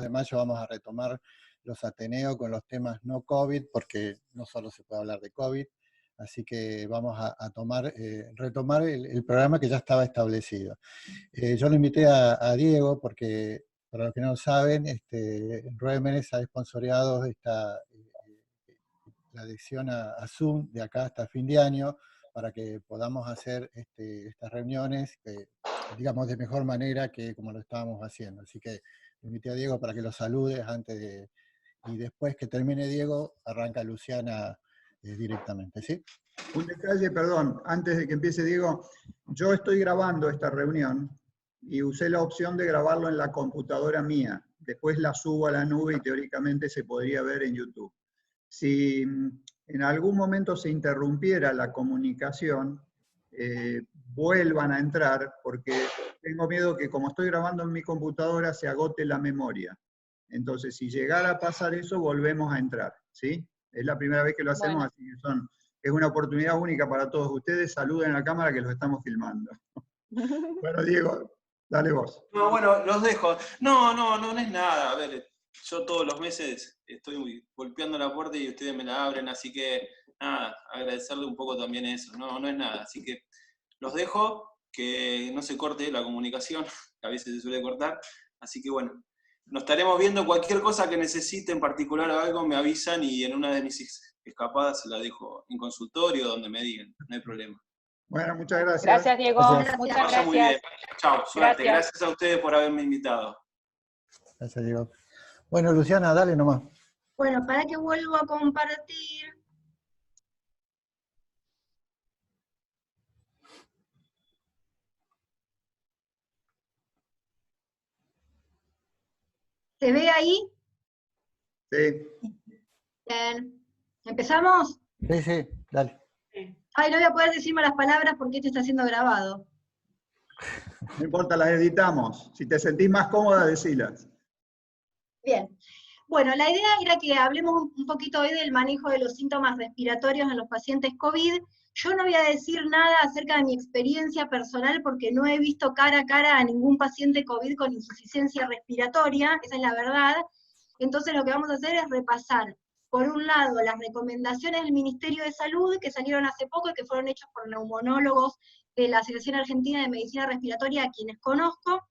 de mayo vamos a retomar los Ateneos con los temas no COVID, porque no solo se puede hablar de COVID, así que vamos a retomar el programa que ya estaba establecido. Yo lo invité a Diego porque, para los que no lo saben, Ruemenes ha sponsoreado la adhesión a Zoom de acá hasta fin de año, para que podamos hacer estas reuniones, digamos, de mejor manera que como lo estábamos haciendo. Así que le invité a Diego para que lo saludes y después que termine Diego, arranca Luciana directamente, ¿sí? Un detalle, perdón, antes de que empiece Diego, yo estoy grabando esta reunión y usé la opción de grabarlo en la computadora mía. Después la subo a la nube y teóricamente se podría ver en YouTube. Si en algún momento se interrumpiera la comunicación, vuelvan a entrar, porque tengo miedo que como estoy grabando en mi computadora se agote la memoria. Entonces, si llegara a pasar eso, volvemos a entrar, ¿sí? Es la primera vez que lo hacemos, Bueno. así que es una oportunidad única para todos ustedes. Saluden a la cámara que los estamos filmando. Bueno, Diego, dale vos. No, bueno, los dejo. No es nada. A ver, yo todos los meses estoy golpeando la puerta y ustedes me la abren, así que nada, agradecerle un poco también eso. No es nada. Así que los dejo, que no se corte la comunicación, que a veces se suele cortar. Así que bueno, nos estaremos viendo. Cualquier cosa que necesiten, en particular o algo, me avisan y en una de mis escapadas se la dejo en consultorio, donde me digan, no hay problema. Bueno, muchas gracias. Gracias, Diego. Gracias. Muchas Vaya muy bien. gracias. Chao, suerte. Gracias. Gracias a ustedes por haberme invitado. Gracias, Diego. Bueno, Luciana, dale nomás. Bueno, para que vuelvo a compartir. ¿Se ve ahí? Sí. Bien. ¿Empezamos? Sí, dale. Ay, no voy a poder decir malas palabras porque esto está siendo grabado. No importa, las editamos. Si te sentís más cómoda, decilas. Bien. Bueno, la idea era que hablemos un poquito hoy del manejo de los síntomas respiratorios en los pacientes COVID. Yo no voy a decir nada acerca de mi experiencia personal porque no he visto cara a cara a ningún paciente COVID con insuficiencia respiratoria, esa es la verdad. Entonces lo que vamos a hacer es repasar, por un lado, las recomendaciones del Ministerio de Salud que salieron hace poco y que fueron hechas por neumonólogos de la Asociación Argentina de Medicina Respiratoria, a quienes conozco.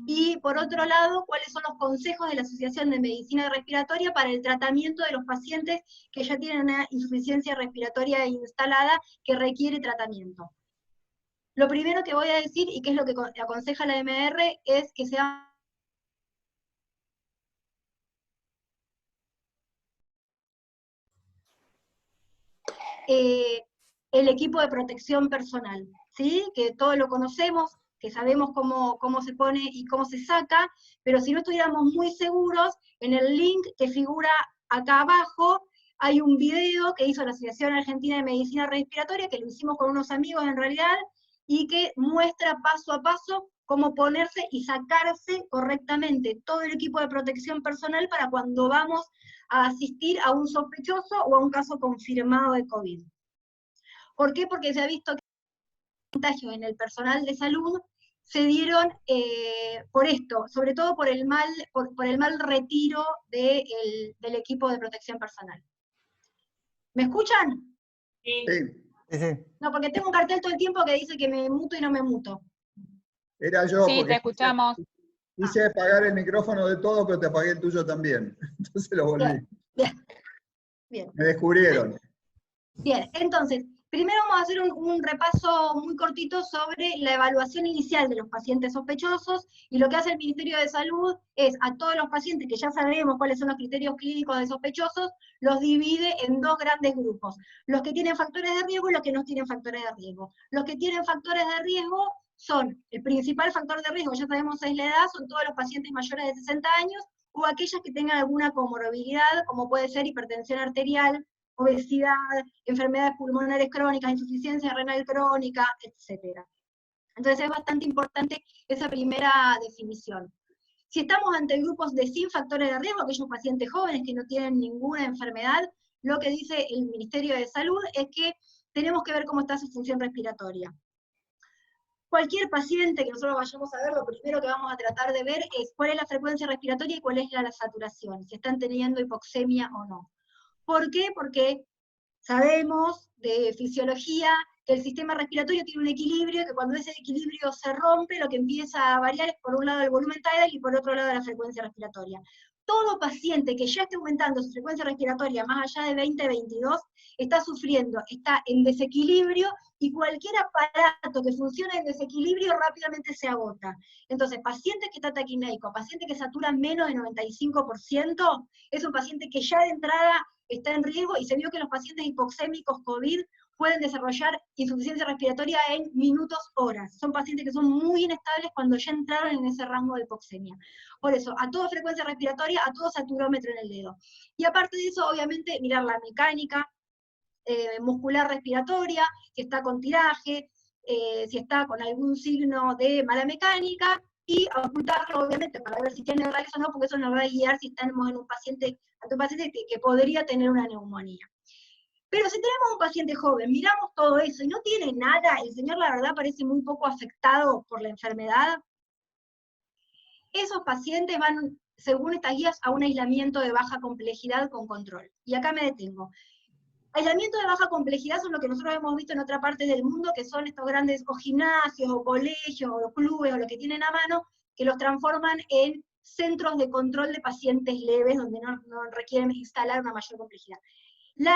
Y por otro lado, cuáles son los consejos de la Asociación de Medicina Respiratoria para el tratamiento de los pacientes que ya tienen una insuficiencia respiratoria instalada que requiere tratamiento. Lo primero que voy a decir, y que es lo que aconseja la MR, es que sea el equipo de protección personal, ¿sí? Que todos lo conocemos, que sabemos cómo se pone y cómo se saca, pero si no estuviéramos muy seguros, en el link que figura acá abajo, hay un video que hizo la Asociación Argentina de Medicina Respiratoria, que lo hicimos con unos amigos en realidad, y que muestra paso a paso cómo ponerse y sacarse correctamente todo el equipo de protección personal para cuando vamos a asistir a un sospechoso o a un caso confirmado de COVID. ¿Por qué? Porque se ha visto que los contagios en el personal de salud se dieron por esto, sobre todo por el mal retiro del equipo de protección personal. ¿Me escuchan? Sí. Sí. No, porque tengo un cartel todo el tiempo que dice que me muto y no me muto. Era yo, Sí, porque te escuchamos. quise apagar el micrófono de todo, pero te apagué el tuyo también. Entonces lo volví. Bien. Me descubrieron. Bien, entonces, primero vamos a hacer un repaso muy cortito sobre la evaluación inicial de los pacientes sospechosos, y lo que hace el Ministerio de Salud es a todos los pacientes que ya sabemos cuáles son los criterios clínicos de sospechosos, los divide en dos grandes grupos, los que tienen factores de riesgo y los que no tienen factores de riesgo. Los que tienen factores de riesgo son, el principal factor de riesgo, ya sabemos es la edad, son todos los pacientes mayores de 60 años, o aquellas que tengan alguna comorbilidad, como puede ser hipertensión arterial, obesidad, enfermedades pulmonares crónicas, insuficiencia renal crónica, etc. Entonces es bastante importante esa primera definición. Si estamos ante grupos de sin factores de riesgo, aquellos pacientes jóvenes que no tienen ninguna enfermedad, lo que dice el Ministerio de Salud es que tenemos que ver cómo está su función respiratoria. Cualquier paciente que nosotros vayamos a ver, lo primero que vamos a tratar de ver es cuál es la frecuencia respiratoria y cuál es la saturación, si están teniendo hipoxemia o no. ¿Por qué? Porque sabemos de fisiología que el sistema respiratorio tiene un equilibrio, que cuando ese equilibrio se rompe, lo que empieza a variar es por un lado el volumen tidal y por otro lado la frecuencia respiratoria. Todo paciente que ya esté aumentando su frecuencia respiratoria más allá de 20-22, está sufriendo, está en desequilibrio, y cualquier aparato que funcione en desequilibrio rápidamente se agota. Entonces, pacientes que están taquipnéicos, pacientes que saturan menos de 95%, es un paciente que ya de entrada está en riesgo, y se vio que los pacientes hipoxémicos COVID pueden desarrollar insuficiencia respiratoria en minutos, horas. Son pacientes que son muy inestables cuando ya entraron en ese rango de hipoxemia. Por eso, a toda frecuencia respiratoria, a todo saturómetro en el dedo. Y aparte de eso, obviamente, mirar la mecánica muscular respiratoria, si está con tiraje, si está con algún signo de mala mecánica, y ocultarlo, obviamente, para ver si tiene rayos o no, porque eso nos va a guiar si estamos en un paciente que podría tener una neumonía. Pero si tenemos un paciente joven, miramos todo eso y no tiene nada, el señor la verdad parece muy poco afectado por la enfermedad, esos pacientes van, según estas guías, a un aislamiento de baja complejidad con control. Y acá me detengo. Aislamiento de baja complejidad son lo que nosotros hemos visto en otra parte del mundo, que son estos grandes o gimnasios, o colegios, o clubes, o lo que tienen a mano, que los transforman en centros de control de pacientes leves, donde no requieren instalar una mayor complejidad. La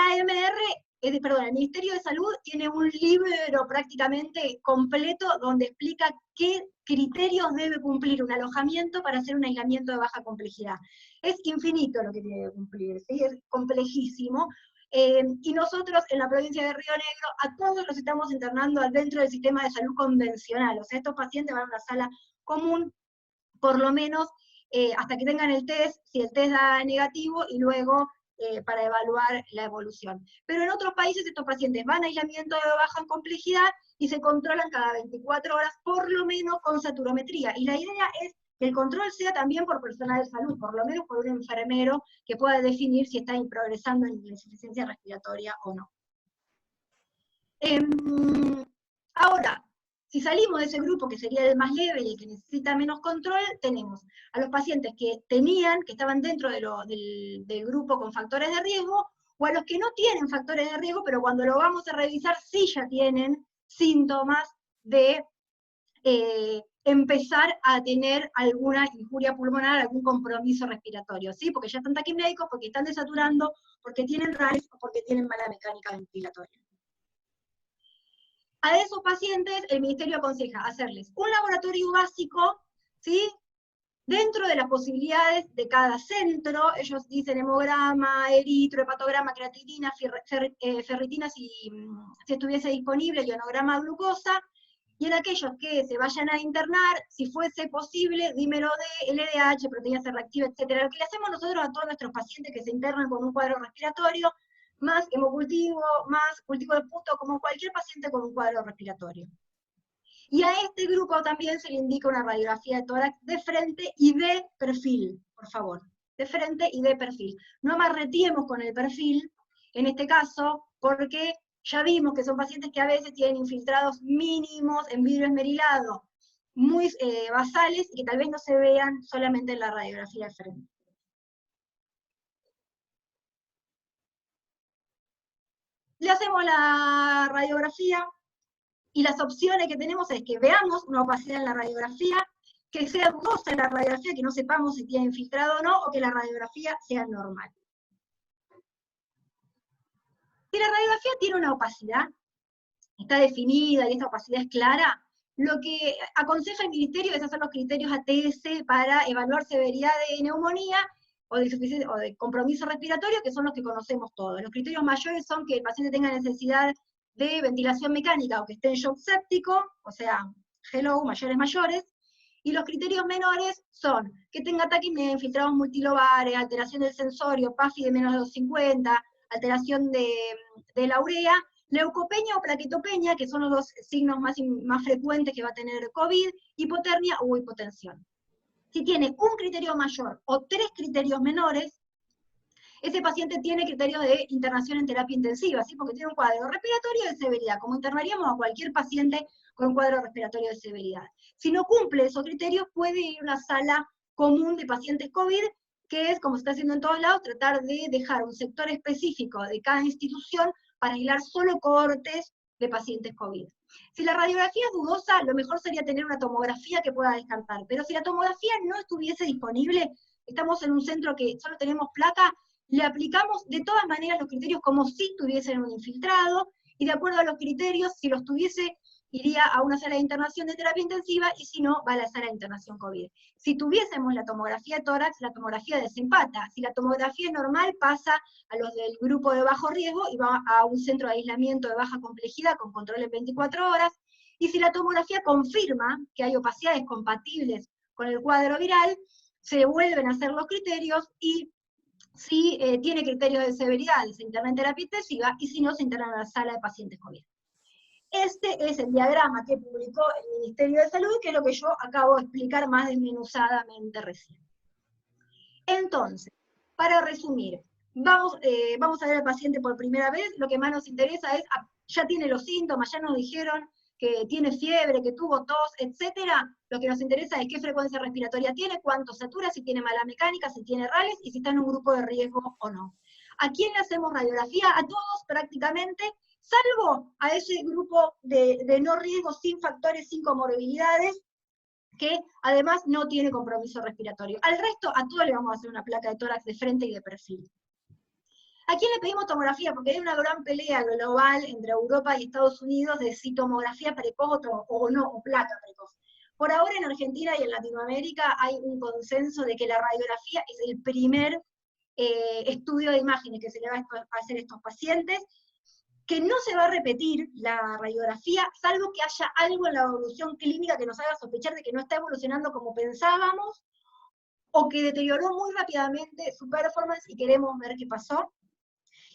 el Ministerio de Salud tiene un libro prácticamente completo donde explica qué criterios debe cumplir un alojamiento para hacer un aislamiento de baja complejidad. Es infinito lo que tiene que cumplir, ¿sí? Es complejísimo. Y nosotros en la provincia de Río Negro a todos los estamos internando dentro del sistema de salud convencional. O sea, estos pacientes van a una sala común, por lo menos hasta que tengan el test, si el test da negativo, y luego para evaluar la evolución. Pero en otros países estos pacientes van a aislamiento de baja complejidad y se controlan cada 24 horas, por lo menos con saturometría. Y la idea es que el control sea también por personal de salud, por lo menos por un enfermero que pueda definir si está progresando en insuficiencia respiratoria o no. Ahora, si salimos de ese grupo, que sería el más leve y el que necesita menos control, tenemos a los pacientes que estaban dentro del grupo con factores de riesgo, o a los que no tienen factores de riesgo, pero cuando lo vamos a revisar sí ya tienen síntomas de empezar a tener alguna injuria pulmonar, algún compromiso respiratorio, ¿sí? Porque ya están taquipnéicos, porque están desaturando, porque tienen RAES o porque tienen mala mecánica ventilatoria. A esos pacientes el Ministerio aconseja hacerles un laboratorio básico, ¿sí? Dentro de las posibilidades de cada centro. Ellos dicen hemograma, eritro, hepatograma, creatinina, ferritina si estuviese disponible, ionograma glucosa, y en aquellos que se vayan a internar, si fuese posible, dímero de LDH, proteína C reactiva, etc. Lo que le hacemos nosotros a todos nuestros pacientes que se internan con un cuadro respiratorio, más hemocultivo, más cultivo de punto, como cualquier paciente con un cuadro respiratorio. Y a este grupo también se le indica una radiografía de tórax de frente y de perfil, por favor. De frente y de perfil. No amarretiemos con el perfil, en este caso, porque ya vimos que son pacientes que a veces tienen infiltrados mínimos en vidrio esmerilado, muy basales, y que tal vez no se vean solamente en la radiografía de frente. Le hacemos la radiografía, y las opciones que tenemos es que veamos una opacidad en la radiografía, que sea dudosa en la radiografía, que no sepamos si tiene infiltrado o no, o que la radiografía sea normal. Si la radiografía tiene una opacidad, está definida y esta opacidad es clara, lo que aconseja el Ministerio es hacer los criterios ATS para evaluar severidad de neumonía o de compromiso respiratorio, que son los que conocemos todos. Los criterios mayores son que el paciente tenga necesidad de ventilación mecánica o que esté en shock séptico, o sea, hello, mayores, y los criterios menores son que tenga taquipnea, infiltrados multilobares, alteración del sensorio, PAFI de menos de 250, alteración de la urea, leucopenia o plaquetopenia, que son los dos signos más frecuentes que va a tener COVID, hipotermia o hipotensión. Si tiene un criterio mayor o 3 criterios menores, ese paciente tiene criterios de internación en terapia intensiva, ¿sí? Porque tiene un cuadro respiratorio de severidad, como internaríamos a cualquier paciente con cuadro respiratorio de severidad. Si no cumple esos criterios, puede ir a una sala común de pacientes COVID, que es, como se está haciendo en todos lados, tratar de dejar un sector específico de cada institución para aislar solo cohortes de pacientes COVID. Si la radiografía es dudosa, lo mejor sería tener una tomografía que pueda descartar, pero si la tomografía no estuviese disponible, estamos en un centro que solo tenemos placa, le aplicamos de todas maneras los criterios como si tuviesen un infiltrado, y de acuerdo a los criterios, si los tuviese, iría a una sala de internación de terapia intensiva, y si no, va a la sala de internación COVID. Si tuviésemos la tomografía de tórax, la tomografía desempata. Si la tomografía es normal, pasa a los del grupo de bajo riesgo y va a un centro de aislamiento de baja complejidad con control en 24 horas, y si la tomografía confirma que hay opacidades compatibles con el cuadro viral, se vuelven a hacer los criterios, y si tiene criterios de severidad, se interna en terapia intensiva, y si no, se interna en la sala de pacientes COVID. Este es el diagrama que publicó el Ministerio de Salud, que es lo que yo acabo de explicar más desmenuzadamente recién. Entonces, para resumir, vamos a ver al paciente por primera vez. Lo que más nos interesa es, ya tiene los síntomas, ya nos dijeron que tiene fiebre, que tuvo tos, etcétera. Lo que nos interesa es qué frecuencia respiratoria tiene, cuánto satura, si tiene mala mecánica, si tiene rales, y si está en un grupo de riesgo o no. ¿A quién le hacemos radiografía? A todos prácticamente, salvo a ese grupo de no riesgo sin factores, sin comorbilidades, que además no tiene compromiso respiratorio. Al resto, a todos le vamos a hacer una placa de tórax de frente y de perfil. ¿A quién le pedimos tomografía? Porque hay una gran pelea global entre Europa y Estados Unidos de si tomografía precoz o no, o placa precoz. Por ahora en Argentina y en Latinoamérica hay un consenso de que la radiografía es el primer estudio de imágenes que se le va a hacer a estos pacientes, que no se va a repetir la radiografía, salvo que haya algo en la evolución clínica que nos haga sospechar de que no está evolucionando como pensábamos, o que deterioró muy rápidamente su performance y queremos ver qué pasó.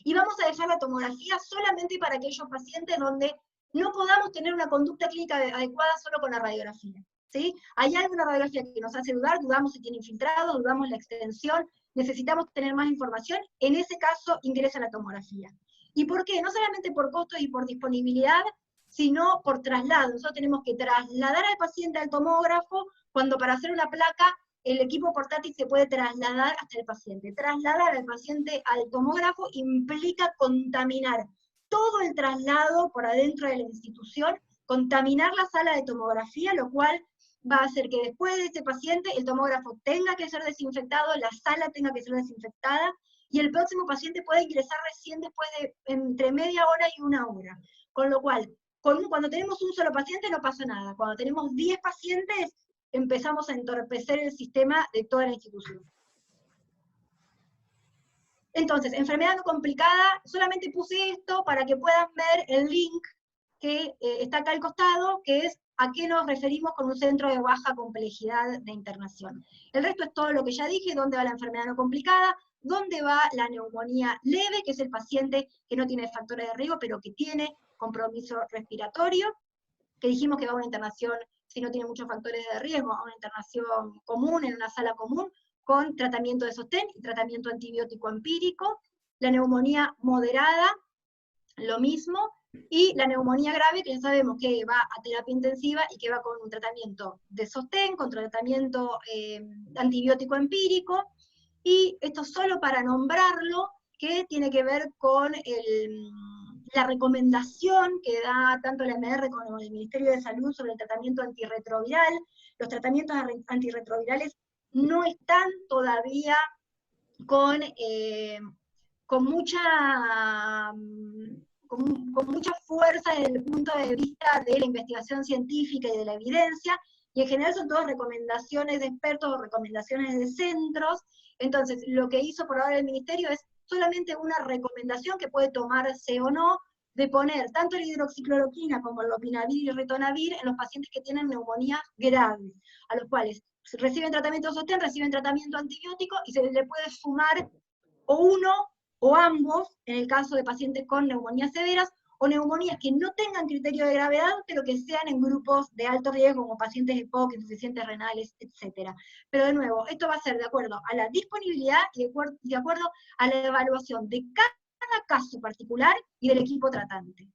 Y vamos a dejar la tomografía solamente para aquellos pacientes donde no podamos tener una conducta clínica adecuada solo con la radiografía. ¿Sí? Hay alguna radiografía que nos hace dudar, dudamos si tiene infiltrado, dudamos la extensión, necesitamos tener más información, en ese caso ingresa la tomografía. ¿Y por qué? No solamente por costos y por disponibilidad, sino por traslado. Nosotros tenemos que trasladar al paciente al tomógrafo, cuando para hacer una placa el equipo portátil se puede trasladar hasta el paciente. Trasladar al paciente al tomógrafo implica contaminar todo el traslado por adentro de la institución, contaminar la sala de tomografía, lo cual va a hacer que después de ese paciente el tomógrafo tenga que ser desinfectado, la sala tenga que ser desinfectada, y el próximo paciente puede ingresar recién después de entre media hora y una hora. Con lo cual, cuando tenemos un solo paciente no pasa nada. Cuando tenemos 10 pacientes, empezamos a entorpecer el sistema de toda la institución. Entonces, enfermedad no complicada, solamente puse esto para que puedan ver el link que está acá al costado, que es a qué nos referimos con un centro de baja complejidad de internación. El resto es todo lo que ya dije: dónde va la enfermedad no complicada, dónde va la neumonía leve, que es el paciente que no tiene factores de riesgo, pero que tiene compromiso respiratorio, que dijimos que va a una internación, si no tiene muchos factores de riesgo, a una internación común, en una sala común, con tratamiento de sostén y tratamiento antibiótico empírico. La neumonía moderada, lo mismo, y la neumonía grave, que ya sabemos que va a terapia intensiva y que va con un tratamiento de sostén, con tratamiento antibiótico empírico, y esto solo para nombrarlo, que tiene que ver con la recomendación que da tanto la MR como el Ministerio de Salud sobre el tratamiento antirretroviral. Los tratamientos antirretrovirales no están todavía con mucha fuerza desde el punto de vista de la investigación científica y de la evidencia, y en general son todas recomendaciones de expertos o recomendaciones de centros. Entonces, lo que hizo por ahora el Ministerio es solamente una recomendación que puede tomarse o no, de poner tanto la hidroxicloroquina como el lopinavir y ritonavir en los pacientes que tienen neumonías graves, a los cuales reciben tratamiento de sostén, reciben tratamiento antibiótico, y se le puede sumar o uno o ambos, en el caso de pacientes con neumonías severas, o neumonías que no tengan criterio de gravedad, pero que sean en grupos de alto riesgo, como pacientes de EPOC, insuficientes renales, etc. Pero de nuevo, esto va a ser de acuerdo a la disponibilidad y de acuerdo a la evaluación de cada caso particular y del equipo tratante.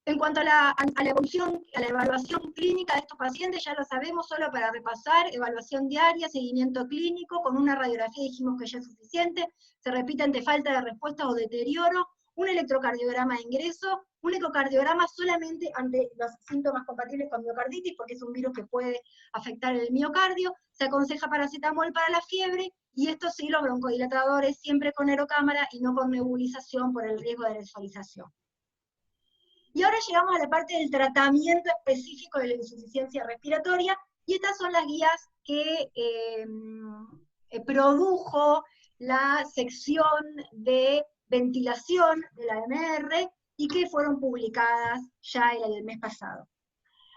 En cuanto a la evolución, a la evaluación clínica de estos pacientes, ya lo sabemos, solo para repasar: evaluación diaria, seguimiento clínico, con una radiografía dijimos que ya es suficiente, se repite ante falta de respuesta o deterioro, un electrocardiograma de ingreso, un ecocardiograma solamente ante los síntomas compatibles con miocarditis, porque es un virus que puede afectar el miocardio, se aconseja paracetamol para la fiebre, y estos sí, los broncodilatadores siempre con aerocámara y no con nebulización por el riesgo de aerosolización. Y ahora llegamos a la parte del tratamiento específico de la insuficiencia respiratoria, y estas son las guías que produjo la sección de ventilación de la AMR y que fueron publicadas ya el mes pasado.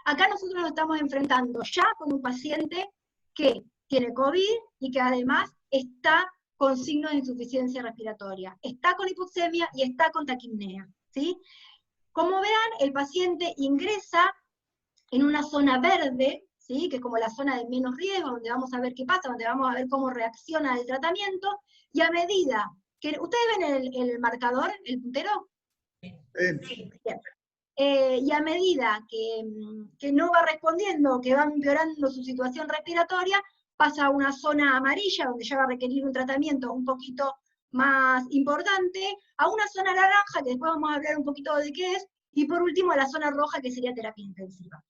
Acá nosotros nos estamos enfrentando ya con un paciente que tiene COVID y que además está con signos de insuficiencia respiratoria, está con hipoxemia y está con taquipnea, ¿sí? Como vean, el paciente ingresa en una zona verde, ¿sí? Que es como la zona de menos riesgo, donde vamos a ver qué pasa, donde vamos a ver cómo reacciona el tratamiento, y a medida que... ¿Ustedes ven el marcador, el puntero? Sí. Y a medida que no va respondiendo, que va empeorando su situación respiratoria, pasa a una zona amarilla, donde ya va a requerir un tratamiento un poquito más importante, a una zona naranja, que después vamos a hablar un poquito de qué es, y por último a la zona roja, que sería terapia intensiva.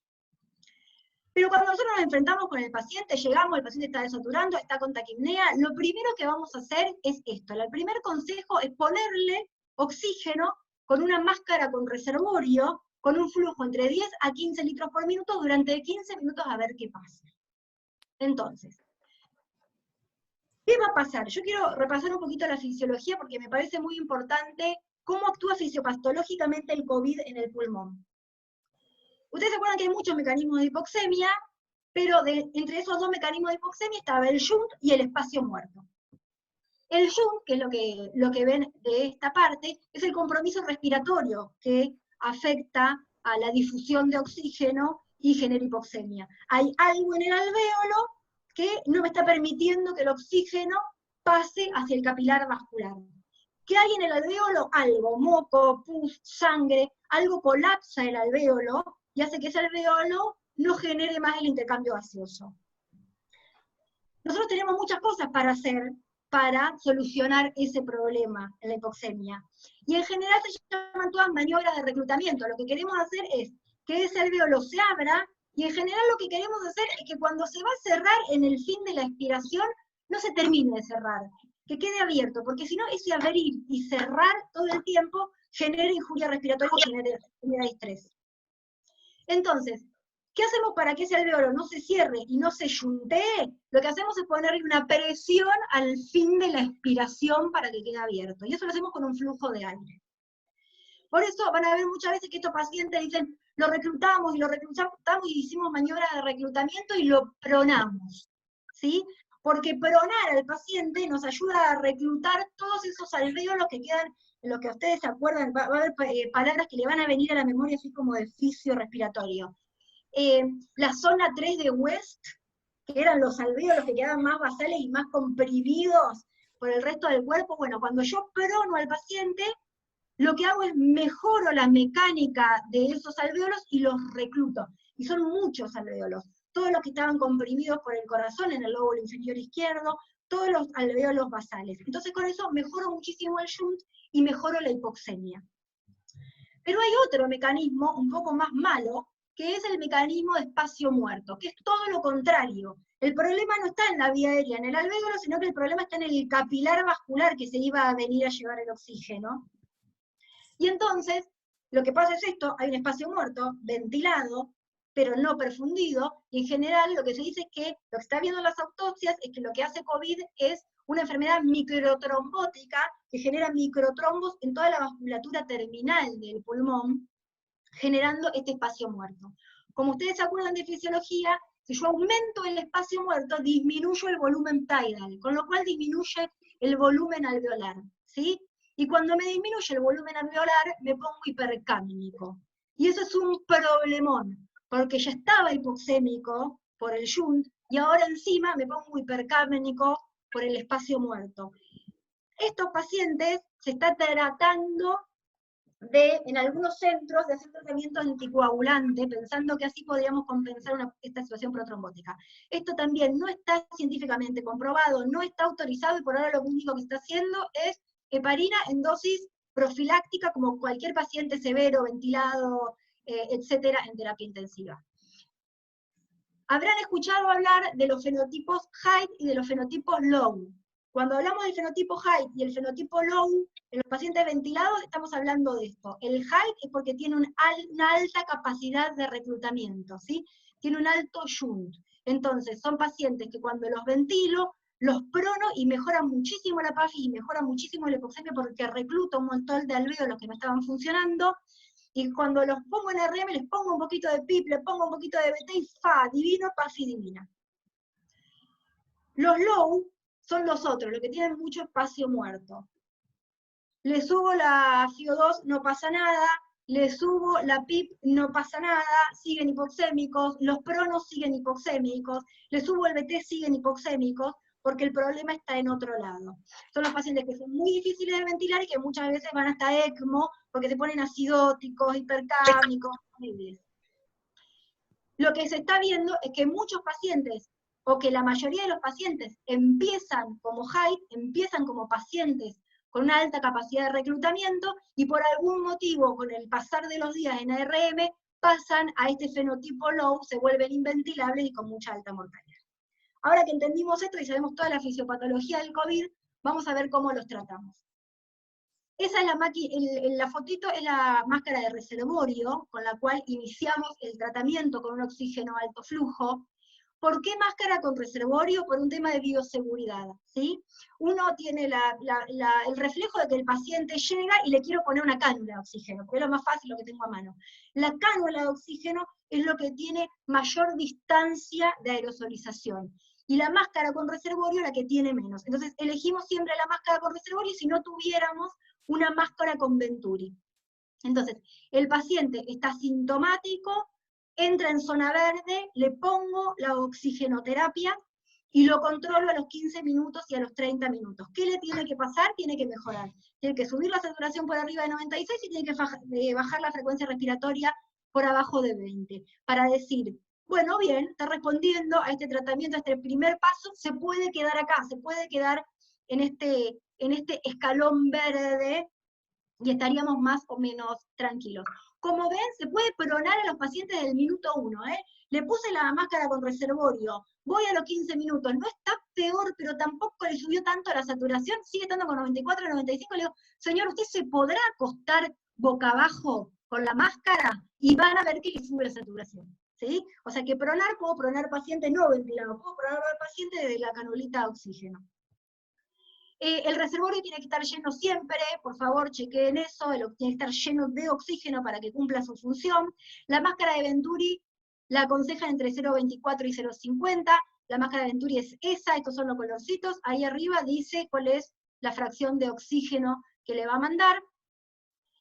Pero cuando nosotros nos enfrentamos con el paciente, llegamos, el paciente está desaturando, está con taquipnea, lo primero que vamos a hacer es esto. El primer consejo es ponerle oxígeno con una máscara con reservorio, con un flujo entre 10 a 15 litros por minuto durante 15 minutos a ver qué pasa. Entonces, ¿qué va a pasar? Yo quiero repasar un poquito la fisiología porque me parece muy importante cómo actúa fisiopatológicamente el COVID en el pulmón. Ustedes se acuerdan que hay muchos mecanismos de hipoxemia, pero entre esos dos mecanismos de hipoxemia estaba el shunt y el espacio muerto. El shunt, que es lo que ven de esta parte, es el compromiso respiratorio que afecta a la difusión de oxígeno y genera hipoxemia. Hay algo en el alvéolo que no me está permitiendo que el oxígeno pase hacia el capilar vascular. ¿Qué hay en el alvéolo? Algo, moco, pus, sangre, algo colapsa el alvéolo y hace que ese alvéolo no genere más el intercambio gaseoso. Nosotros tenemos muchas cosas para hacer para solucionar ese problema en la hipoxemia. Y en general se llaman todas maniobras de reclutamiento. Lo que queremos hacer es que ese alvéolo se abra, y en general lo que queremos hacer es que cuando se va a cerrar en el fin de la expiración, no se termine de cerrar, que quede abierto, porque si no, ese abrir y cerrar todo el tiempo genera injuria respiratoria y genera estrés. Entonces, ¿qué hacemos para que ese alvéolo no se cierre y no se yuntee? Lo que hacemos es ponerle una presión al fin de la expiración para que quede abierto, y eso lo hacemos con un flujo de aire. Por eso van a ver muchas veces que estos pacientes dicen, lo reclutamos y hicimos maniobras de reclutamiento y lo pronamos, ¿sí? Porque pronar al paciente nos ayuda a reclutar todos esos alvéolos que quedan, en los que ustedes se acuerdan, va a haber palabras que le van a venir a la memoria así como de fisio respiratorio. La zona 3 de West, que eran los alvéolos que quedaban más basales y más comprimidos por el resto del cuerpo. Bueno, cuando yo prono al paciente, lo que hago es mejoro la mecánica de esos alvéolos y los recluto. Y son muchos alvéolos. Todos los que estaban comprimidos por el corazón en el lóbulo inferior izquierdo, todos los alvéolos basales. Entonces con eso mejoro muchísimo el shunt y mejoro la hipoxemia. Pero hay otro mecanismo un poco más malo, que es el mecanismo de espacio muerto, que es todo lo contrario. El problema no está en la vía aérea, en el alvéolo, sino que el problema está en el capilar vascular que se iba a venir a llevar el oxígeno. Y entonces, lo que pasa es esto: hay un espacio muerto, ventilado, pero no perfundido, y en general lo que se dice es que, lo que está viendo en las autopsias, es que lo que hace COVID es una enfermedad microtrombótica que genera microtrombos en toda la vasculatura terminal del pulmón, generando este espacio muerto. Como ustedes se acuerdan de fisiología, si yo aumento el espacio muerto, disminuyo el volumen tidal, con lo cual disminuye el volumen alveolar, ¿sí? Y cuando me disminuye el volumen alveolar, me pongo hipercámnico. Y eso es un problemón, porque ya estaba hipoxémico por el shunt, y ahora encima me pongo hipercámnico por el espacio muerto. Estos pacientes se está tratando en algunos centros, de hacer tratamiento anticoagulante, pensando que así podríamos compensar esta situación protrombótica. Esto también no está científicamente comprobado, no está autorizado, y por ahora lo único que está haciendo es heparina en dosis profiláctica, como cualquier paciente severo, ventilado, etcétera, en terapia intensiva. Habrán escuchado hablar de los fenotipos height y de los fenotipos low. Cuando hablamos del fenotipo height y el fenotipo low, en los pacientes ventilados estamos hablando de esto. El height es porque tiene una alta capacidad de reclutamiento, ¿sí? Tiene un alto shunt. Entonces, son pacientes que cuando los ventilo, los prono y mejoran muchísimo la PAFI y mejoran muchísimo la hipoxemia porque recluta un montón de alvéolos que no estaban funcionando. Y cuando los pongo en RM, les pongo un poquito de PIP, les pongo un poquito de BT y divino, PAFI divina. Los low son los otros, los que tienen mucho espacio muerto. Le subo la FiO2, no pasa nada, le subo la PIP, no pasa nada, siguen hipoxémicos, los pronos siguen hipoxémicos, le subo el BT, siguen hipoxémicos, porque el problema está en otro lado. Son los pacientes que son muy difíciles de ventilar y que muchas veces van hasta ECMO, porque se ponen acidóticos, hipercámicos, horribles. Lo que se está viendo es que muchos pacientes, o que la mayoría de los pacientes empiezan como height, empiezan como pacientes con una alta capacidad de reclutamiento, y por algún motivo, con el pasar de los días en ARM, pasan a este fenotipo low, se vuelven inventilables y con mucha alta mortalidad. Ahora que entendimos esto y sabemos toda la fisiopatología del COVID, vamos a ver cómo los tratamos. Esa es la fotito es la máscara de reservorio, con la cual iniciamos el tratamiento con un oxígeno alto flujo. ¿Por qué máscara con reservorio? Por un tema de bioseguridad, ¿sí? Uno tiene el reflejo de que el paciente llega y le quiero poner una cánula de oxígeno, porque es lo más fácil, lo que tengo a mano. La cánula de oxígeno es lo que tiene mayor distancia de aerosolización, y la máscara con reservorio la que tiene menos. Entonces elegimos siempre la máscara con reservorio si no tuviéramos una máscara con Venturi. Entonces, el paciente está sintomático, entra en zona verde, le pongo la oxigenoterapia y lo controlo a los 15 minutos y a los 30 minutos. ¿Qué le tiene que pasar? Tiene que mejorar. Tiene que subir la saturación por arriba de 96 y tiene que bajar la frecuencia respiratoria por abajo de 20. Para decir, bueno, bien, está respondiendo a este tratamiento, a este primer paso, se puede quedar acá, se puede quedar en este escalón verde, y estaríamos más o menos tranquilos. Como ven, se puede pronar a los pacientes del minuto 1, ¿eh? Le puse la máscara con reservorio, voy a los 15 minutos, no está peor, pero tampoco le subió tanto la saturación, sigue estando con 94, 95, le digo, señor, ¿usted se podrá acostar boca abajo con la máscara? Y van a ver que le sube la saturación, ¿sí? O sea que puedo pronar paciente no ventilado, puedo pronar paciente de la canulita de oxígeno. El reservorio tiene que estar lleno siempre, por favor chequeen eso, tiene que estar lleno de oxígeno para que cumpla su función. La máscara de Venturi la aconsejan entre 0,24 y 0,50, la máscara de Venturi es esa, estos son los colorcitos, ahí arriba dice cuál es la fracción de oxígeno que le va a mandar.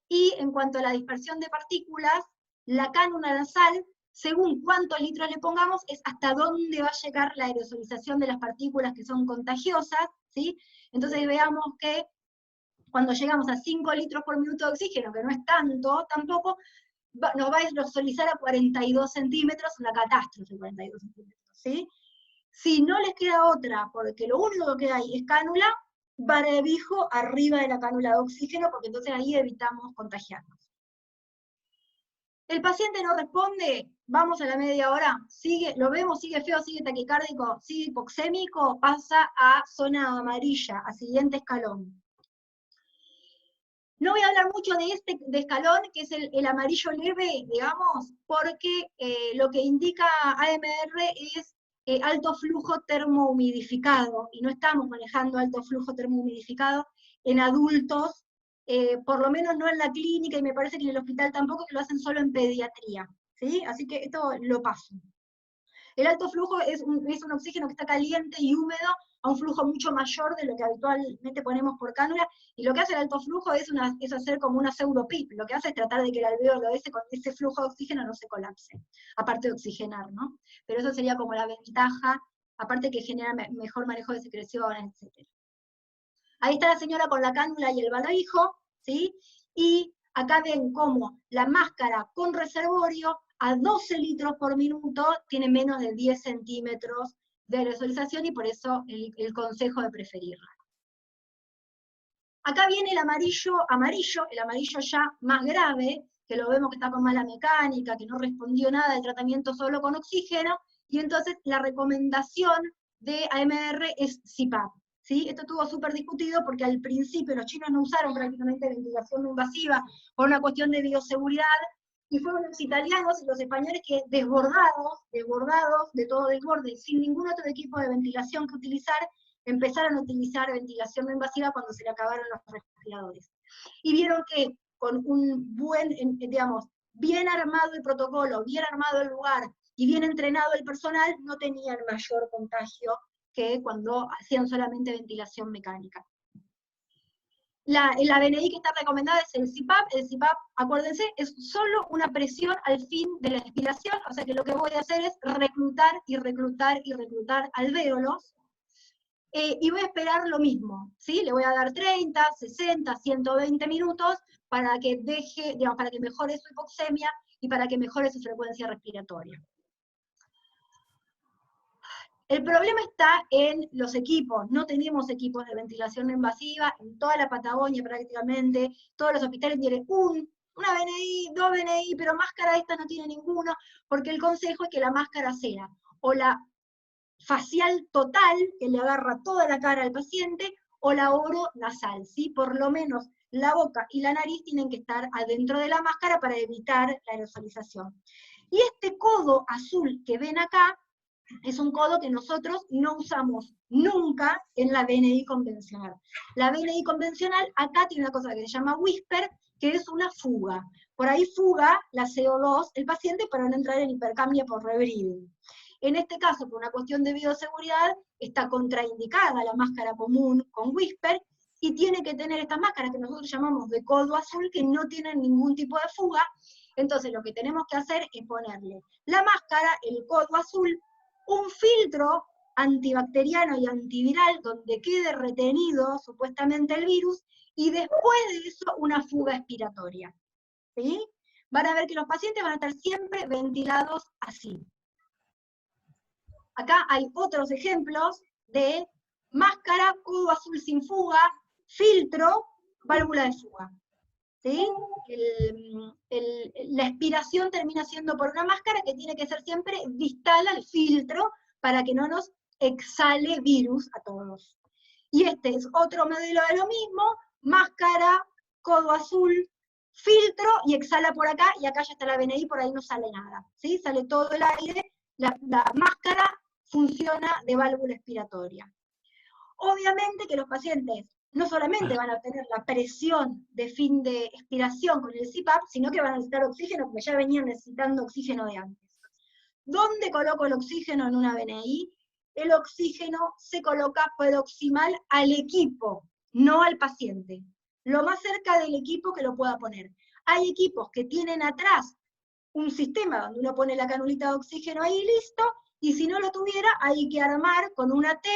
Y en cuanto a la dispersión de partículas, la cánula nasal, según cuántos litros le pongamos, es hasta dónde va a llegar la aerosolización de las partículas que son contagiosas, ¿sí? Entonces veamos que cuando llegamos a 5 litros por minuto de oxígeno, que no es tanto, tampoco, nos va a aerosolizar a 42 centímetros, una catástrofe 42 centímetros, ¿sí? Si no les queda otra, porque lo único que hay es cánula, barbijo arriba de la cánula de oxígeno, porque entonces ahí evitamos contagiarnos. El paciente no responde, vamos a la media hora, lo vemos, sigue feo, sigue taquicárdico, sigue hipoxémico, pasa a zona amarilla, a siguiente escalón. No voy a hablar mucho de escalón, que es el amarillo leve, digamos, porque lo que indica AMR es alto flujo termohumidificado, y no estamos manejando alto flujo termohumidificado en adultos, por lo menos no en la clínica, y me parece que en el hospital tampoco, que lo hacen solo en pediatría, ¿sí? Así que esto lo paso. El alto flujo es un oxígeno que está caliente y húmedo a un flujo mucho mayor de lo que habitualmente ponemos por cánula, y lo que hace el alto flujo es hacer como una pseudo-PIP, lo que hace es tratar de que el alvéolo con ese flujo de oxígeno no se colapse, aparte de oxigenar, ¿no? Pero eso sería como la ventaja, aparte que genera mejor manejo de secreciones, etc. Ahí está la señora con la cánula y el barbijo, ¿sí? Y Acá ven cómo la máscara con reservorio a 12 litros por minuto tiene menos de 10 centímetros de aerosolización y por eso el consejo de preferirla. Acá viene el amarillo, el amarillo ya más grave, que lo vemos que está con mala mecánica, que no respondió nada de tratamiento solo con oxígeno, y entonces la recomendación de AMR es CPAP. ¿Sí? Esto estuvo súper discutido porque al principio los chinos no usaron prácticamente ventilación no invasiva por una cuestión de bioseguridad, y fueron los italianos y los españoles que desbordados de todo desborde, sin ningún otro equipo de ventilación que utilizar, empezaron a utilizar ventilación no invasiva cuando se le acabaron los respiradores. Y vieron que con un buen, digamos, bien armado el protocolo, bien armado el lugar y bien entrenado el personal, no tenían mayor contagio que cuando hacían solamente ventilación mecánica. La BNI que está recomendada es el CPAP. El CPAP, acuérdense, es solo una presión al fin de la expiración, o sea que lo que voy a hacer es reclutar y reclutar y reclutar alvéolos, y voy a esperar lo mismo, ¿sí? Le voy a dar 30, 60, 120 minutos para que deje, digamos, para que mejore su hipoxemia y para que mejore su frecuencia respiratoria. El problema está en los equipos. No tenemos equipos de ventilación no invasiva en toda la Patagonia prácticamente. Todos los hospitales tienen una BNI, 2 BNI, pero máscara esta no tiene ninguno, porque el consejo es que la máscara sea o la facial total, que le agarra toda la cara al paciente, o la oro nasal, ¿sí? Por lo menos la boca y la nariz tienen que estar adentro de la máscara para evitar la aerosolización. Y este codo azul que ven acá, es un codo que nosotros no usamos nunca en la BNI convencional. La BNI convencional acá tiene una cosa que se llama whisper, que es una fuga. Por ahí fuga la CO2 el paciente para no entrar en hipercapnia por rebreathing. En este caso, por una cuestión de bioseguridad, está contraindicada la máscara común con whisper, y tiene que tener estas máscaras que nosotros llamamos de codo azul, que no tienen ningún tipo de fuga. Entonces lo que tenemos que hacer es ponerle la máscara, el codo azul, un filtro antibacteriano y antiviral donde quede retenido supuestamente el virus, y después de eso una fuga expiratoria. ¿Sí? Van a ver que los pacientes van a estar siempre ventilados así. Acá hay otros ejemplos de máscara, codo azul sin fuga, filtro, válvula de fuga. ¿Sí? La expiración termina siendo por una máscara que tiene que ser siempre distal al filtro para que no nos exhale virus a todos. Y este es otro modelo de lo mismo: máscara, codo azul, filtro, y exhala por acá, y acá ya está la BNI, por ahí no sale nada. ¿Sí? Sale todo el aire, la máscara funciona de válvula expiratoria. Obviamente que los pacientes no solamente van a tener la presión de fin de expiración con el CPAP, sino que van a necesitar oxígeno, porque ya venían necesitando oxígeno de antes. ¿Dónde coloco el oxígeno en una BNI? El oxígeno se coloca proximal al equipo, no al paciente. Lo más cerca del equipo que lo pueda poner. Hay equipos que tienen atrás un sistema donde uno pone la canulita de oxígeno ahí y listo, y si no lo tuviera, hay que armar con una T,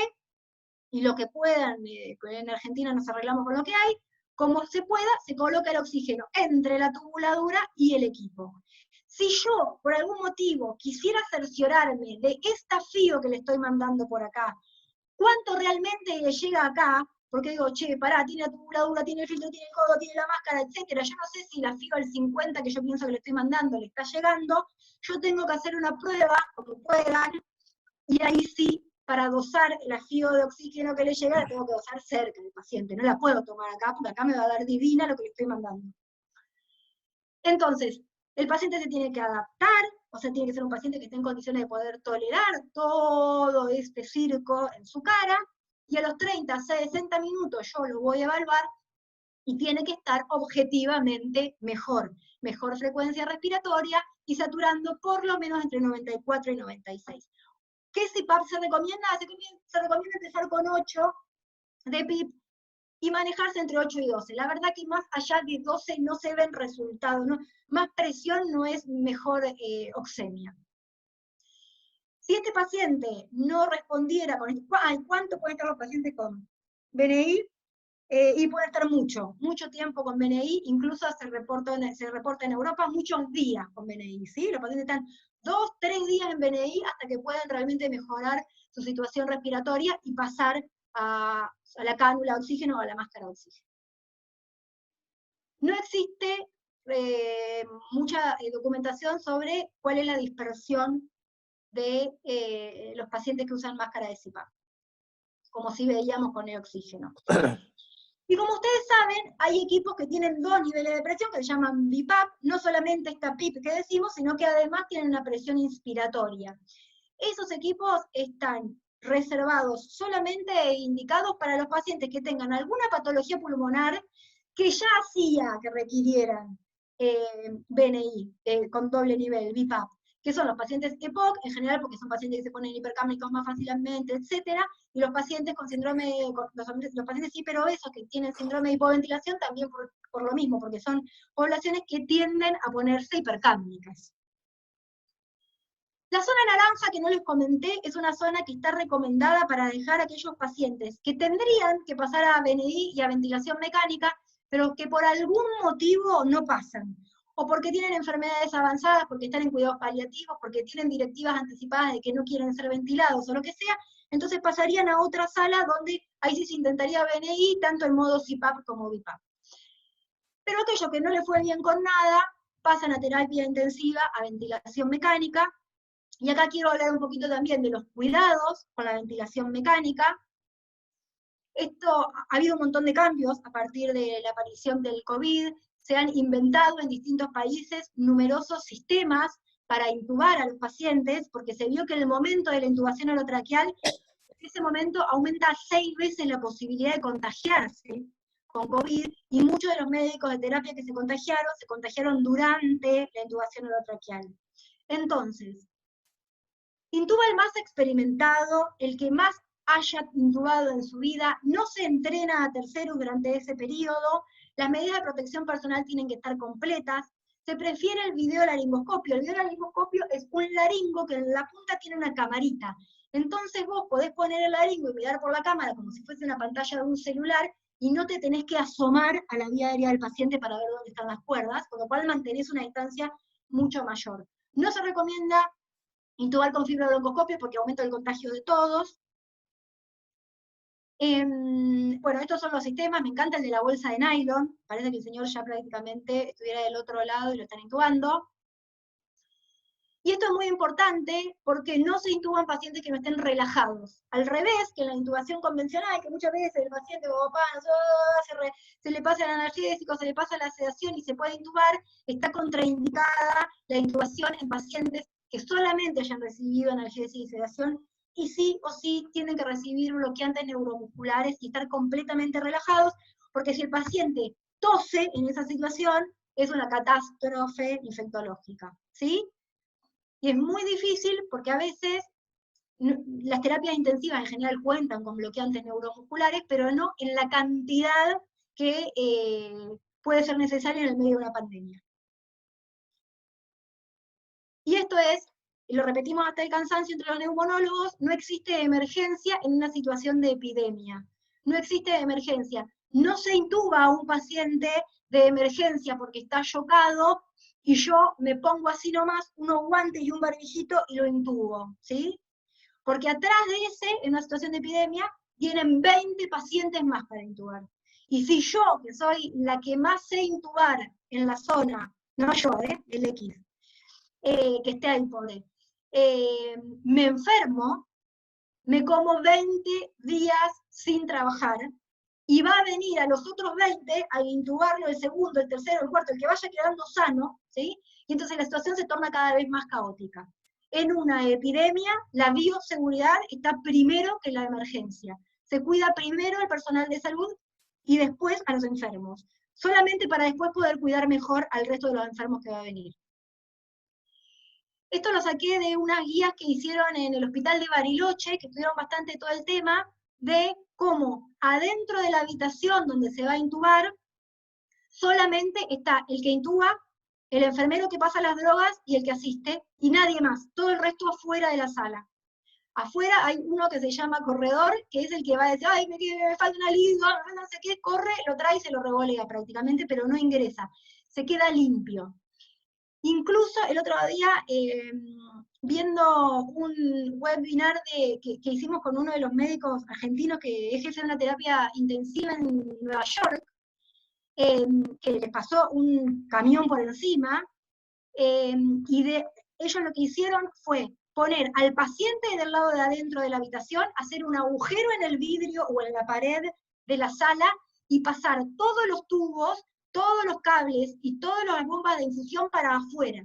y lo que puedan, en Argentina nos arreglamos con lo que hay, como se pueda, se coloca el oxígeno entre la tubuladura y el equipo. Si yo, por algún motivo, quisiera cerciorarme de esta FIO que le estoy mandando por acá, cuánto realmente le llega acá, porque digo, che, pará, tiene la tubuladura, tiene el filtro, tiene el codo, tiene la máscara, etcétera, yo no sé si la FIO al 50 que yo pienso que le estoy mandando le está llegando, yo tengo que hacer una prueba, como puedan, y ahí sí, para dosar la FIO de oxígeno que le llega, la tengo que dosar cerca del paciente, no la puedo tomar acá, porque acá me va a dar divina lo que le estoy mandando. Entonces, el paciente se tiene que adaptar, o sea, tiene que ser un paciente que esté en condiciones de poder tolerar todo este circo en su cara, y a los 30, 60 minutos yo lo voy a evaluar, y tiene que estar objetivamente mejor frecuencia respiratoria, y saturando por lo menos entre 94 y 96. ¿Qué CPAP se recomienda? Se recomienda empezar con 8 de PIP y manejarse entre 8 y 12. La verdad que más allá de 12 no se ven resultados, ¿no? Más presión no es mejor oxemia. Si este paciente no respondiera con esto, ¿cuánto pueden estar los pacientes con BNI? y puede estar mucho tiempo con BNI, incluso se reporta en Europa muchos días con BNI, ¿sí? Los pacientes están 2, 3 días en BNI hasta que puedan realmente mejorar su situación respiratoria y pasar a la cánula de oxígeno o a la máscara de oxígeno. No existe mucha documentación sobre cuál es la dispersión de los pacientes que usan máscara de CPAP, como si veíamos con el oxígeno. Y como ustedes saben, hay equipos que tienen 2 niveles de presión que se llaman BiPAP, no solamente esta PIP que decimos, sino que además tienen una presión inspiratoria. Esos equipos están reservados solamente e indicados para los pacientes que tengan alguna patología pulmonar que ya hacía que requirieran BNI con doble nivel, BiPAP, que son los pacientes EPOC, en general porque son pacientes que se ponen hipercámnicos más fácilmente, etcétera, y los pacientes con síndrome, los pacientes hiperobesos que tienen síndrome de hipoventilación también por lo mismo, porque son poblaciones que tienden a ponerse hipercámnicas. La zona naranja que no les comenté es una zona que está recomendada para dejar a aquellos pacientes que tendrían que pasar a BNI y a ventilación mecánica, pero que por algún motivo no pasan, o porque tienen enfermedades avanzadas, porque están en cuidados paliativos, porque tienen directivas anticipadas de que no quieren ser ventilados o lo que sea, entonces pasarían a otra sala donde ahí sí se intentaría BNI, tanto en modo CPAP como BiPAP. Pero aquellos que no les fue bien con nada, pasan a terapia intensiva, a ventilación mecánica, y acá quiero hablar un poquito también de los cuidados con la ventilación mecánica. Ha habido un montón de cambios a partir de la aparición del COVID, se han inventado en distintos países numerosos sistemas para intubar a los pacientes, porque se vio que en el momento de la intubación orotraqueal, en ese momento aumenta 6 veces la posibilidad de contagiarse con COVID, y muchos de los médicos de terapia que se contagiaron durante la intubación orotraqueal. Entonces, intuba el más experimentado, el que más haya intubado en su vida, no se entrena a terceros durante ese periodo, las medidas de protección personal tienen que estar completas, se prefiere el videolaringoscopio. El videolaringoscopio es un laringo que en la punta tiene una camarita. Entonces vos podés poner el laringo y mirar por la cámara como si fuese una pantalla de un celular, y no te tenés que asomar a la vía aérea del paciente para ver dónde están las cuerdas, con lo cual mantenés una distancia mucho mayor. No se recomienda intubar con fibrobroncoscopio porque aumenta el contagio de todos. Bueno, estos son los sistemas, me encanta el de la bolsa de nylon, parece que el señor ya prácticamente estuviera del otro lado y lo están intubando. Y esto es muy importante porque no se intuban pacientes que no estén relajados. Al revés que en la intubación convencional, que muchas veces el paciente se le pasa el analgésico, se le pasa la sedación y se puede intubar, está contraindicada la intubación en pacientes que solamente hayan recibido analgesia y sedación, y sí o sí tienen que recibir bloqueantes neuromusculares y estar completamente relajados, porque si el paciente tose en esa situación, es una catástrofe infectológica, ¿sí? Y es muy difícil porque a veces las terapias intensivas en general cuentan con bloqueantes neuromusculares, pero no en la cantidad que puede ser necesaria en el medio de una pandemia. Y esto es, y lo repetimos hasta el cansancio entre los neumonólogos, no existe emergencia en una situación de epidemia. No existe emergencia. No se intuba a un paciente de emergencia porque está chocado y yo me pongo así nomás unos guantes y un barbijito y lo intubo, ¿sí? Porque atrás de ese, en una situación de epidemia, tienen 20 pacientes más para intubar. Y si yo, que soy la que más sé intubar en la zona, no yo, el X, que esté ahí, pobre, me enfermo, me como 20 días sin trabajar, y va a venir a los otros 20 a intubarlo el segundo, el tercero, el cuarto, el que vaya quedando sano, ¿sí? Y entonces la situación se torna cada vez más caótica. En una epidemia, la bioseguridad está primero que la emergencia. Se cuida primero al personal de salud y después a los enfermos, solamente para después poder cuidar mejor al resto de los enfermos que va a venir. Esto lo saqué de unas guías que hicieron en el hospital de Bariloche, que estudiaron bastante todo el tema, de cómo adentro de la habitación donde se va a intubar, solamente está el que intuba, el enfermero que pasa las drogas y el que asiste, y nadie más, todo el resto afuera de la sala. Afuera hay uno que se llama corredor, que es el que va a decir, ay, me falta una liga, no sé qué, corre, lo trae y se lo revolea prácticamente, pero no ingresa, se queda limpio. Incluso el otro día, viendo un webinar que hicimos con uno de los médicos argentinos que es jefe de una terapia intensiva en Nueva York, que les pasó un camión por encima, ellos lo que hicieron fue poner al paciente del lado de adentro de la habitación, hacer un agujero en el vidrio o en la pared de la sala y pasar todos los tubos, todos los cables y todas las bombas de infusión para afuera.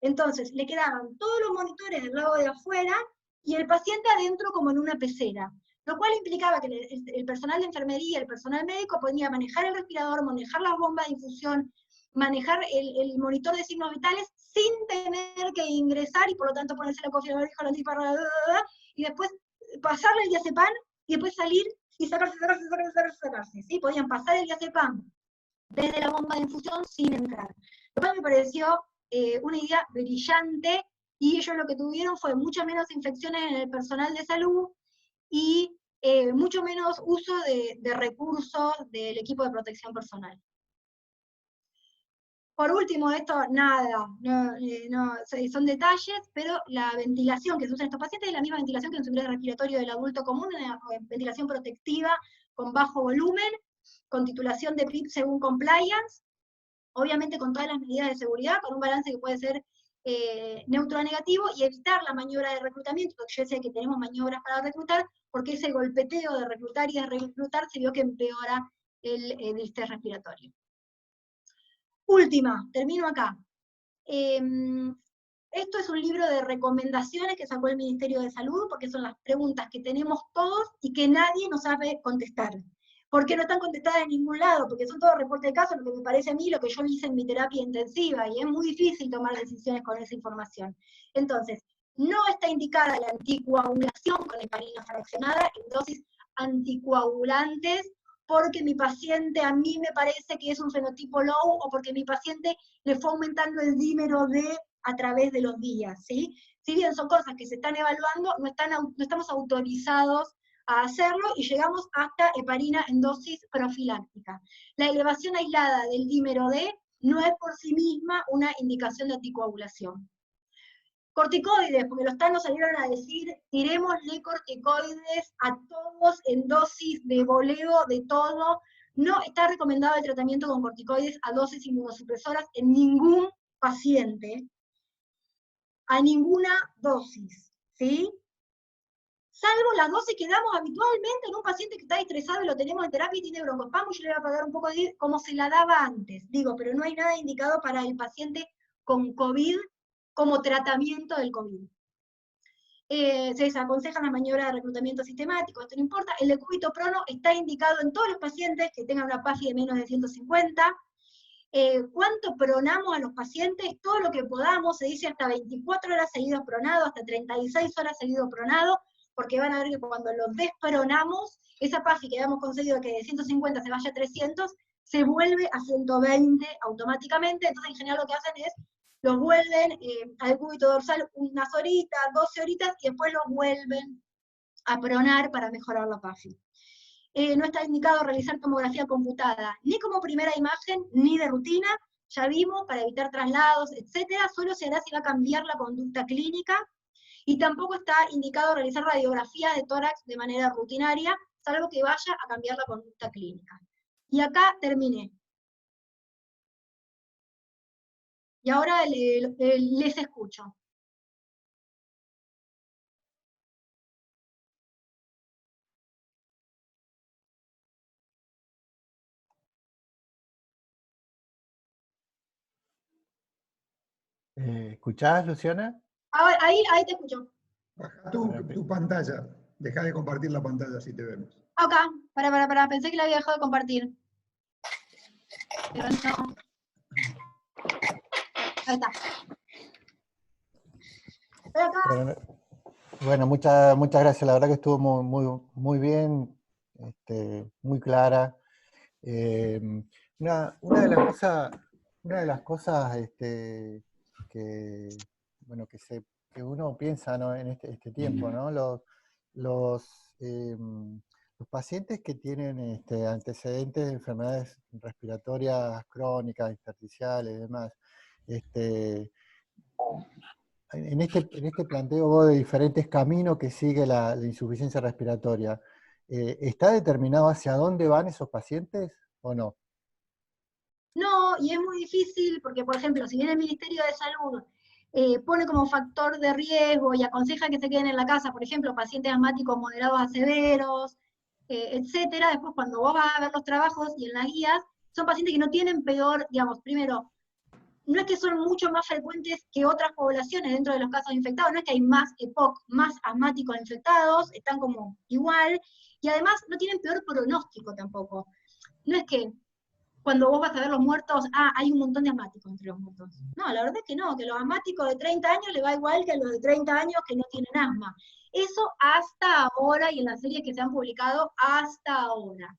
Entonces, le quedaban todos los monitores del lado de afuera y el paciente adentro como en una pecera, lo cual implicaba que el personal de enfermería, el personal médico podía manejar el respirador, manejar las bombas de infusión, manejar el monitor de signos vitales sin tener que ingresar y por lo tanto ponerse la cofia, la oreja, la antiparra, y después pasarle el diazepam y después salir y sacarse, ¿sí? Podían pasar el diazepam desde la bomba de infusión sin entrar. Lo cual me pareció una idea brillante, y ellos lo que tuvieron fue mucho menos infecciones en el personal de salud y mucho menos uso de recursos del equipo de protección personal. Por último, esto nada, son detalles, pero la ventilación que se usa en estos pacientes es la misma ventilación que en un respiratorio del adulto común, una ventilación protectiva con bajo volumen, con titulación de PIP según compliance, obviamente con todas las medidas de seguridad, con un balance que puede ser neutro a negativo, y evitar la maniobra de reclutamiento, porque yo sé que tenemos maniobras para reclutar, porque ese golpeteo de reclutar y de reclutar se vio que empeora el estrés respiratorio. Última, termino acá. Esto es un libro de recomendaciones que sacó el Ministerio de Salud, porque son las preguntas que tenemos todos y que nadie nos sabe contestar. ¿Por qué no están contestadas en ningún lado? Porque son todos reportes de casos, lo que me parece a mí, lo que yo hice en mi terapia intensiva, y es muy difícil tomar decisiones con esa información. Entonces, no está indicada la anticoagulación con heparina fraccionada en dosis anticoagulantes, porque mi paciente a mí me parece que es un fenotipo low, o porque mi paciente le fue aumentando el dímero D a través de los días, ¿sí? Si bien son cosas que se están evaluando, no estamos autorizados a hacerlo, y llegamos hasta heparina en dosis profiláctica. La elevación aislada del dímero D no es por sí misma una indicación de anticoagulación. Corticoides, porque los TAN nos salieron a decir, tirémosle corticoides a todos en dosis de voleo, de todo. No está recomendado el tratamiento con corticoides a dosis inmunosupresoras en ningún paciente, a ninguna dosis, ¿sí? Salvo las dosis que damos habitualmente en un paciente que está estresado y lo tenemos en terapia y tiene broncoespasmo, y yo le voy a pagar un poco de como se la daba antes. Digo, pero no hay nada indicado para el paciente con COVID como tratamiento del COVID. Se desaconsejan las maniobras de reclutamiento sistemático, esto no importa. El decúbito prono está indicado en todos los pacientes que tengan una PAFI de menos de 150. ¿Cuánto pronamos a los pacientes? Todo lo que podamos, se dice hasta 24 horas seguidos pronado, hasta 36 horas seguidos pronado, porque van a ver que cuando los despronamos, esa PAFI que habíamos conseguido que de 150 se vaya a 300, se vuelve a 120 automáticamente. Entonces en general lo que hacen es, los vuelven al cúbito dorsal unas horitas, 12 horitas, y después los vuelven a pronar para mejorar la PAFI. No está indicado realizar tomografía computada, ni como primera imagen, ni de rutina, ya vimos, para evitar traslados, etcétera. Solo se hará si va a cambiar la conducta clínica, y tampoco está indicado realizar radiografía de tórax de manera rutinaria, salvo que vaya a cambiar la conducta clínica. Y acá terminé. Y ahora les escucho. ¿Escuchás, Luciana? Ahora, ahí te escucho. Baja tu pantalla. Deja de compartir la pantalla, así te vemos. Acá, para, pensé que la había dejado de compartir. Pero no. Ahí está. Bueno, muchas gracias. La verdad que estuvo muy bien, muy clara. Una de las cosas que que uno piensa, ¿no? En este tiempo, ¿no? Los pacientes que tienen antecedentes de enfermedades respiratorias crónicas, intersticiales y demás, en este planteo vos de diferentes caminos que sigue la insuficiencia respiratoria, ¿está determinado hacia dónde van esos pacientes o no? No, y es muy difícil porque, por ejemplo, si bien el Ministerio de Salud pone como factor de riesgo y aconseja que se queden en la casa, por ejemplo, pacientes asmáticos moderados a severos, etcétera, después cuando vos vas a ver los trabajos y en las guías, son pacientes que no tienen peor, digamos, primero, no es que son mucho más frecuentes que otras poblaciones dentro de los casos infectados, no es que hay más EPOC, más asmáticos infectados, están como igual, y además no tienen peor pronóstico tampoco. No es que cuando vos vas a ver los muertos, hay un montón de asmáticos entre los muertos. No, la verdad es que no, que los asmáticos de 30 años le va igual que a los de 30 años que no tienen asma. Eso hasta ahora, y en las series que se han publicado, hasta ahora.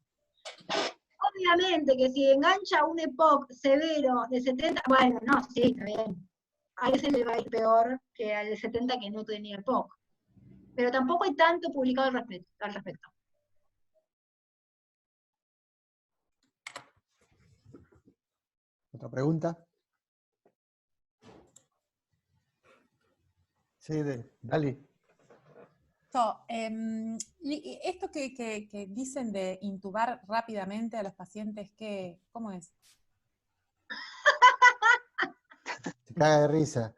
Obviamente que si engancha un EPOC severo de 70, bueno, no, sí, está bien. A ese le va a ir peor que al de 70 que no tenía EPOC. Pero tampoco hay tanto publicado al respecto. ¿Otra pregunta? Sí, Dali. Esto que dicen de intubar rápidamente a los pacientes, ¿cómo es? Se caga de risa.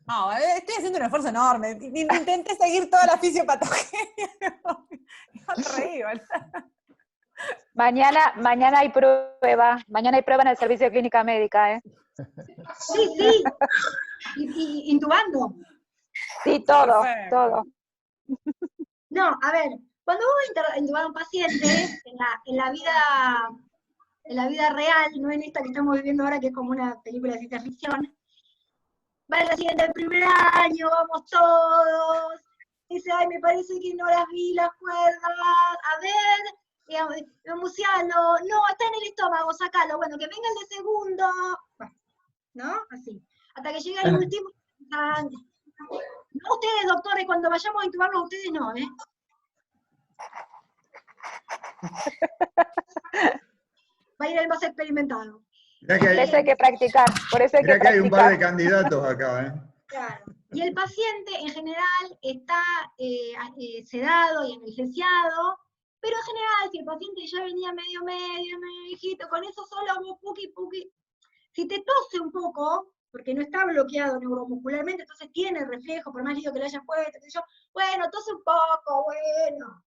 No, estoy haciendo un esfuerzo enorme. Intenté seguir toda la fisiopatogenia. No te reí, ¿verdad? Mañana hay prueba en el servicio de clínica médica, ¿eh? Sí. Y intubando. Sí, todo, Perfecto. todo. No, a ver, cuando vos intubás a un paciente, en la vida real, no en esta que estamos viviendo ahora, que es como una película de ciencia ficción, va el residente del primer año, vamos todos, dice, ay, me parece que no las vi las cuerdas, a ver, Musialo, no, está en el estómago, sacalo, bueno, que venga el de segundo, bueno, ¿no? Así, hasta que llegue el último, no ustedes, doctores, cuando vayamos a intubarlos, ustedes no, ¿eh? Va a ir el más experimentado. Por eso hay que practicar, Mirá que hay un par de candidatos acá, ¿eh? Claro. Y el paciente en general está sedado y anestesiado, pero en general, si el paciente ya venía medio viejito, con eso solo vos puqui, si te tose un poco, porque no está bloqueado neuromuscularmente, entonces tiene el reflejo, por más lío que le hayas puesto, bueno, tose un poco, bueno,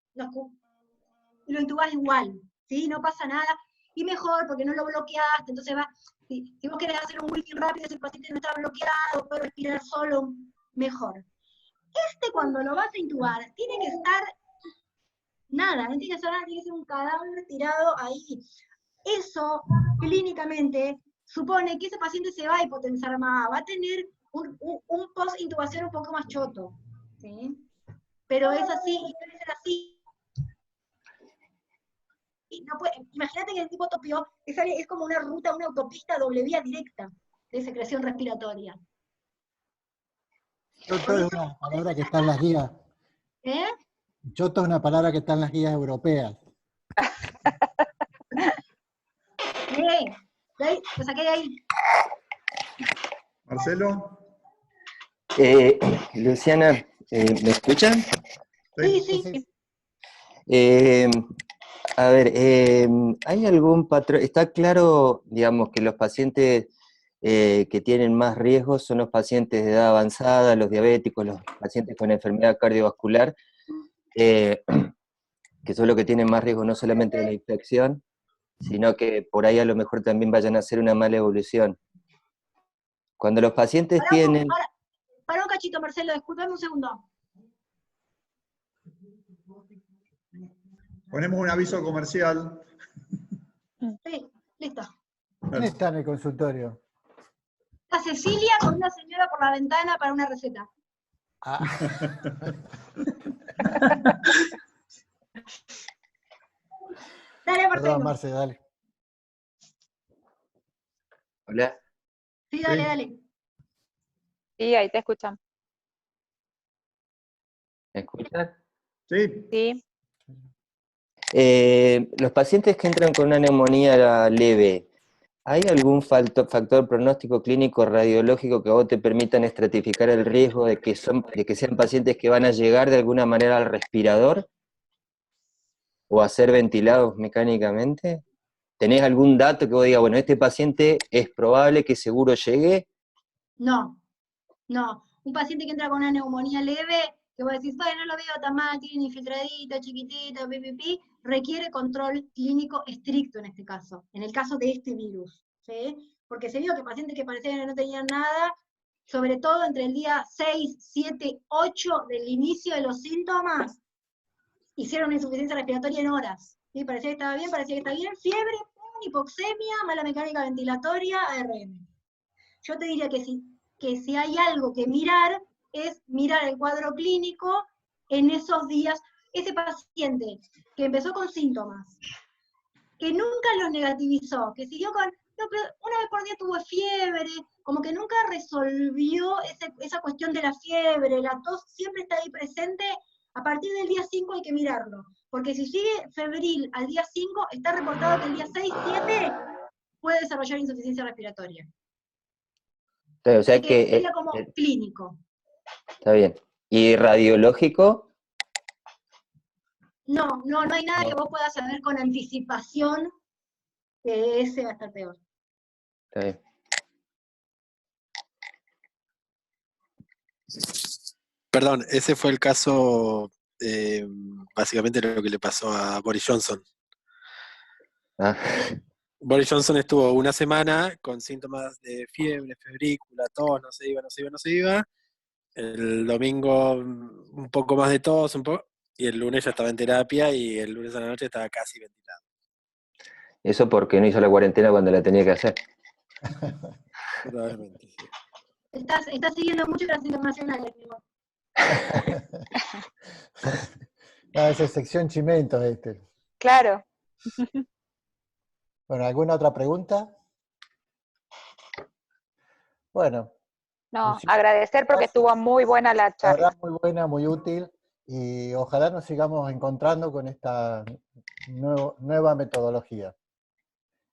lo intubás igual, ¿sí? No pasa nada, y mejor porque no lo bloqueaste, entonces va, si vos querés hacer un Wilkin rápido, si el paciente no está bloqueado, puede respirar solo, mejor. Cuando lo vas a intubar, tiene que estar nada, no tiene que estar nada, tiene que ser un cadáver tirado ahí. Eso, clínicamente, supone que ese paciente se va a hipotensar más, va a tener un post-intubación un poco más choto, ¿sí? Pero es así, y debe ser así. No imagínate que el tipo topió, es como una ruta, una autopista doble vía directa de secreción respiratoria. Choto es una palabra que está en las guías. ¿Eh? Choto es una palabra que está en las guías europeas. Lo saqué de ahí. Marcelo. Luciana, ¿me escuchan? Sí. A ver, ¿hay algún patrón? Está claro, digamos, que los pacientes que tienen más riesgo son los pacientes de edad avanzada, los diabéticos, los pacientes con enfermedad cardiovascular, que son los que tienen más riesgo no solamente de la infección, sino que por ahí a lo mejor también vayan a hacer una mala evolución. Cuando los pacientes tienen... Para un cachito, Marcelo, disculpame un segundo. Ponemos un aviso comercial. Sí, listo. ¿Quién está en el consultorio? Está Cecilia con una señora por la ventana para una receta. Dale, Marcelo. Perdón, Marce, dale. Hola. Sí, dale. Sí, ahí te escuchan. ¿Me escuchan? Sí. Sí. Los pacientes que entran con una neumonía leve, ¿hay algún factor pronóstico clínico radiológico que a vos te permitan estratificar el riesgo de que sean pacientes que van a llegar de alguna manera al respirador o a ser ventilados mecánicamente? ¿Tenés algún dato que vos digas, bueno, este paciente es probable que seguro llegue? No, no. Un paciente que entra con una neumonía leve, que vos decís, bueno, no lo veo tan mal, tiene infiltradita, chiquitita, pipipi, requiere control clínico estricto en este caso, en el caso de este virus, ¿sí? Porque se vio que pacientes que parecían que no tenían nada, sobre todo entre el día 6, 7, 8 del inicio de los síntomas, hicieron una insuficiencia respiratoria en horas. ¿Sí? Parecía que estaba bien, parecía que está bien, fiebre, hipoxemia, mala mecánica ventilatoria, ARN. Yo te diría que si hay algo que mirar, es mirar el cuadro clínico en esos días. Ese paciente que empezó con síntomas, que nunca los negativizó, que siguió con, no, pero una vez por día tuvo fiebre, como que nunca resolvió esa cuestión de la fiebre, la tos siempre está ahí presente, a partir del día 5 hay que mirarlo, porque si sigue febril al día 5, está reportado que el día 6, 7 puede desarrollar insuficiencia respiratoria. O sea Así que que, sería como clínico. está bien. ¿Y radiológico? No hay nada que vos puedas saber con anticipación que ese va a estar peor. Está bien. Perdón, ese fue el caso, básicamente lo que le pasó a Boris Johnson. Ah, Boris Johnson estuvo una semana con síntomas de fiebre, febrícula, tos, no se iba. El domingo un poco más de tos, y el lunes ya estaba en terapia y el lunes a la noche estaba casi ventilado. eso porque no hizo la cuarentena cuando la tenía que hacer. Probablemente, sí. Estás siguiendo mucho las internacionales. No, esa es sección Chimento, este. Claro. Bueno, ¿alguna otra pregunta? Bueno. No, agradecer porque estuvo muy buena la La charla. verdad, muy buena, muy útil, y ojalá nos sigamos encontrando con esta nueva metodología.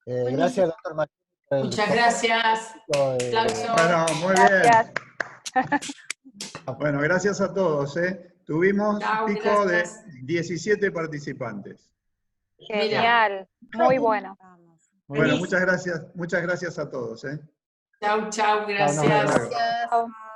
Gracias, doctor Martín. Muchas gracias. Aplauso. Bueno, muy Gracias. bien. Bueno, gracias a todos. Tuvimos Chao, un pico de gracias. 17 participantes. Genial. Muy bueno. Bueno, muchas gracias a todos. Chao, chao, Chao, nos vemos. gracias. Gracias. Chao.